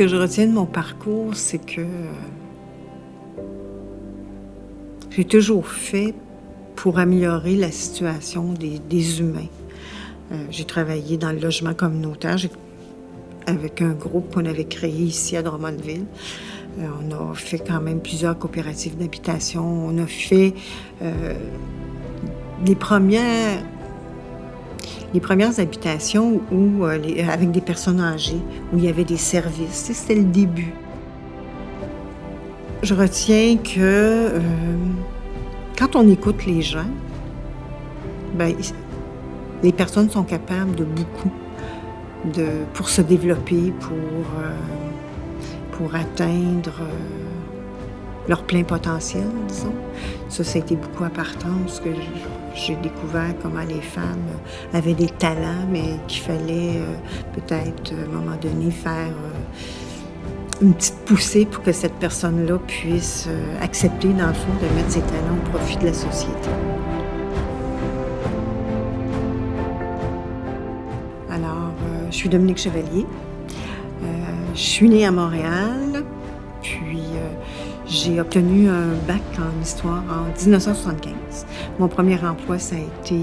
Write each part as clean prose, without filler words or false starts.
que je retiens de mon parcours, c'est que j'ai toujours fait pour améliorer la situation des humains. J'ai travaillé dans le logement communautaire avec un groupe qu'on avait créé ici à Drummondville. On a fait quand même plusieurs coopératives d'habitation. On a fait les premières habitations avec des personnes âgées, où il y avait des services. Tu sais, c'était le début. Je retiens que quand on écoute les gens, ben, les personnes sont capables de beaucoup pour se développer, pour atteindre leur plein potentiel, disons. Ça a été beaucoup important parce que j'ai découvert comment les femmes avaient des talents, mais qu'il fallait peut-être, à un moment donné, faire une petite poussée pour que cette personne-là puisse accepter, dans le fond, de mettre ses talents au profit de la société. Alors, je suis Dominique Chevalier. Je suis née à Montréal, puis j'ai obtenu un bac en histoire en 1975. Mon premier emploi, ça a été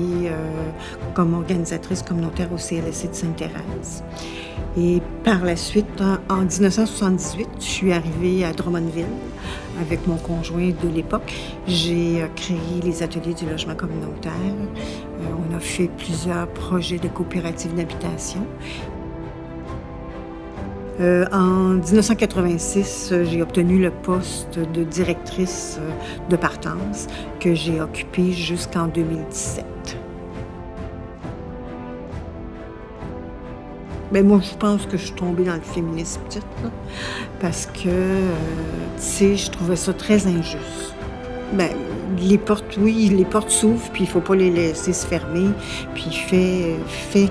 comme organisatrice communautaire au CLSC de Sainte-Thérèse. Et par la suite, en 1978, je suis arrivée à Drummondville avec mon conjoint de l'époque. J'ai créé les ateliers du logement communautaire. On a fait plusieurs projets de coopératives d'habitation. En 1986, j'ai obtenu le poste de directrice de partance que j'ai occupé jusqu'en 2017. Ben moi, je pense que je suis tombée dans le féminisme petite, là, parce que, tu sais, je trouvais ça très injuste. Ben, les portes s'ouvrent, puis il faut pas les laisser se fermer. Puis fais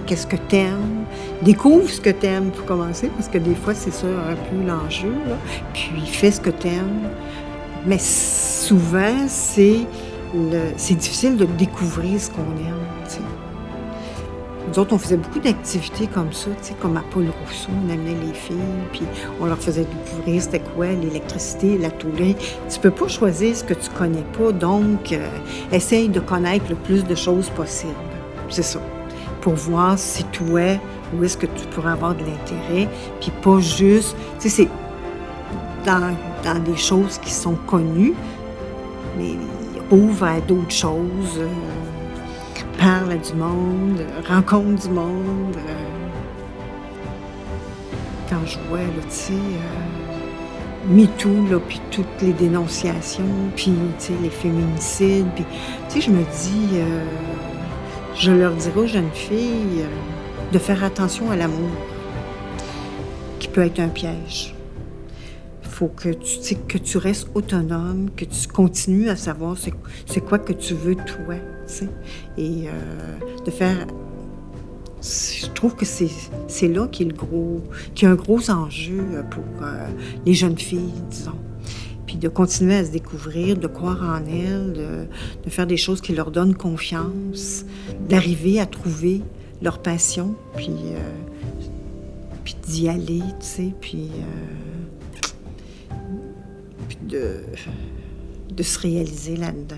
qu'est-ce que t'aimes. Découvre ce que t'aimes pour commencer, parce que des fois, c'est ça un peu l'enjeu, là. Puis fais ce que t'aimes. Mais souvent, c'est difficile de découvrir ce qu'on aime, tu sais. Nous autres, on faisait beaucoup d'activités comme ça, tu sais, comme à Paul Rousseau, on amenait les filles, puis on leur faisait découvrir c'était quoi l'électricité, la tôlerie. Tu peux pas choisir ce que tu connais pas, donc essaye de connaître le plus de choses possible. C'est ça. Pour voir si toi, où est-ce que tu pourrais avoir de l'intérêt, puis pas juste, tu sais, c'est dans des choses qui sont connues, mais ouvre à d'autres choses. Parle à du monde, rencontre du monde. Quand je vois, là, tu sais, MeToo, là, puis toutes les dénonciations, puis, tu sais, les féminicides, puis, tu sais, je me dis, je leur dirais aux jeunes filles de faire attention à l'amour, qui peut être un piège. Il faut que tu restes autonome, que tu continues à savoir c'est quoi que tu veux toi, tu sais. Et de faire... Je trouve que c'est là qu'il y a un gros enjeu pour les jeunes filles, disons. Puis de continuer à se découvrir, de croire en elles, de faire des choses qui leur donnent confiance, d'arriver à trouver leur passion, puis d'y aller, tu sais, puis de se réaliser là-dedans.